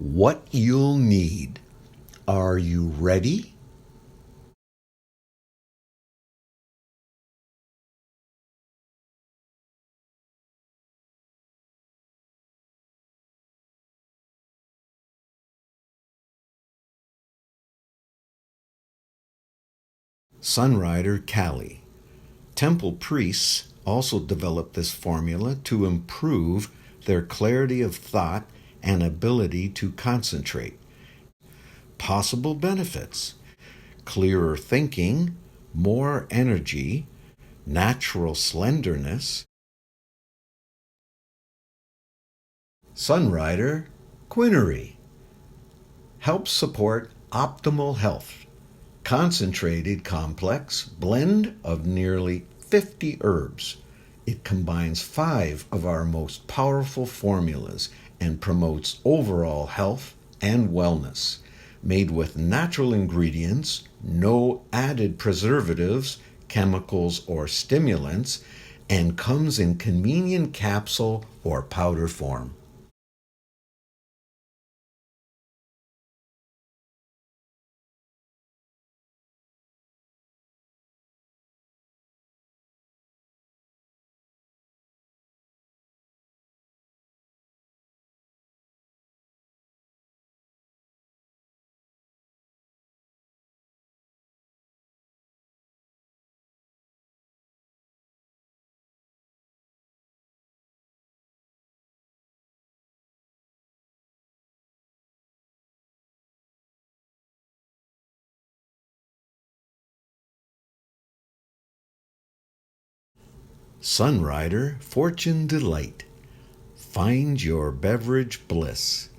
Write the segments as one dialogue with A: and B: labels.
A: what you'll need. Are you ready? Sunrider Cali. Temple priests also developed this formula to improve their clarity of thought and ability to concentrate. Possible benefits: clearer thinking, more energy, natural slenderness. Sunrider Quinary helps support optimal health. Concentrated complex blend of nearly 50 herbs. It combines 5 of our most powerful formulas and promotes overall health and wellness. Made with natural ingredients, no added preservatives, chemicals, or stimulants, and comes in convenient capsule or powder form. Sunrider Fortune Delight. Find your beverage bliss.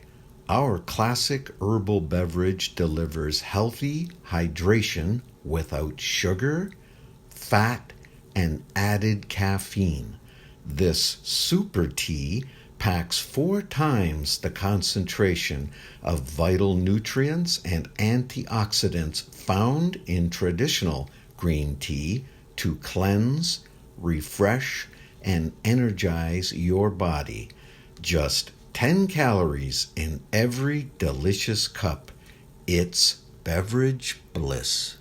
A: Our classic herbal beverage delivers healthy hydration without sugar, fat, and added caffeine. This super tea packs 4 times the concentration of vital nutrients and antioxidants found in traditional green tea to cleanse, refresh, and energize your body. Just 10 calories in every delicious cup. It's Beverage Bliss.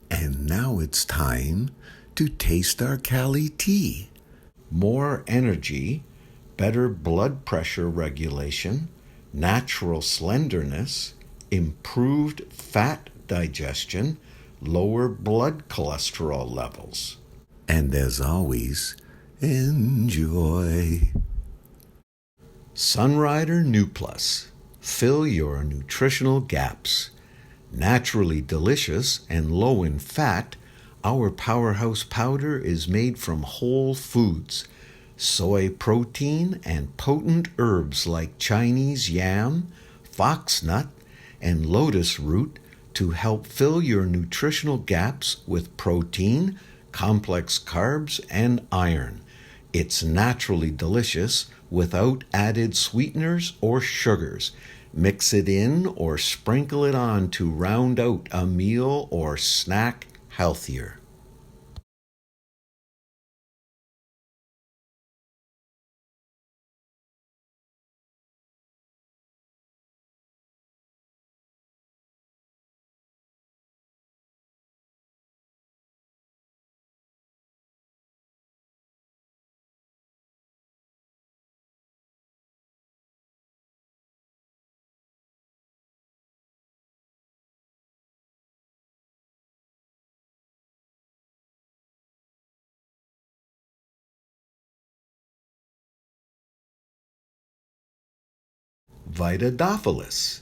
A: And now it's time to taste our Cali Tea. More energy, better blood pressure regulation, natural slenderness, improved fat digestion, lower blood cholesterol levels. And as always, enjoy. Sunrider New Plus. Fill your nutritional gaps. Naturally delicious and low in fat, our powerhouse powder is made from whole foods, soy protein, and potent herbs like Chinese yam, foxnut, and lotus root to help fill your nutritional gaps with protein, complex carbs, and iron. It's naturally delicious without added sweeteners or sugars. Mix it in or sprinkle it on to round out a meal or snack healthier. Vitadophilus.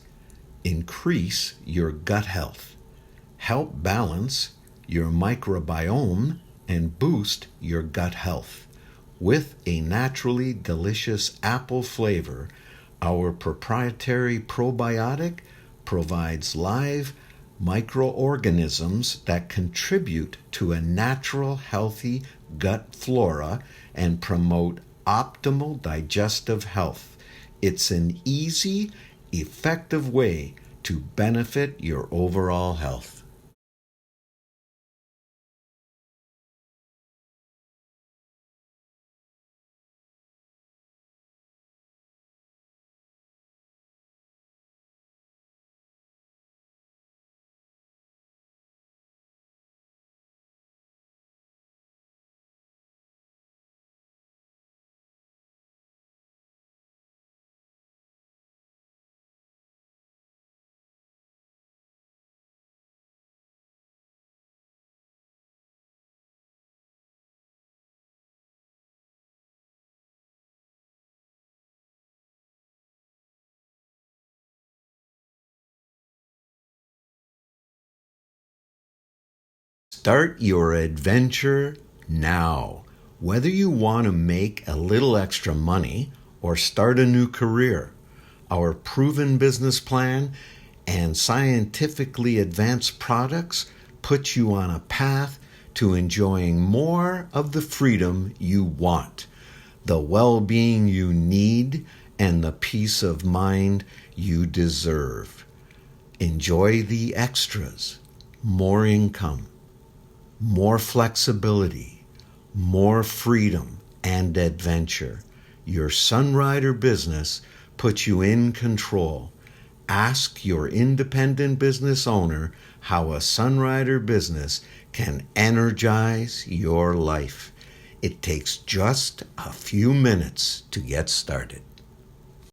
A: Increase your gut health. Help balance your microbiome and boost your gut health. With a naturally delicious apple flavor, our proprietary probiotic provides live microorganisms that contribute to a natural, healthy gut flora and promote optimal digestive health. It's an easy, effective way to benefit your overall health. Start your adventure now. Whether you want to make a little extra money or start a new career, our proven business plan and scientifically advanced products put you on a path to enjoying more of the freedom you want, the well-being you need, and the peace of mind you deserve. Enjoy the extras, more income, more flexibility, more freedom and adventure. Your Sunrider business puts you in control. Ask your independent business owner how a Sunrider business can energize your life. It takes just a few minutes to get started.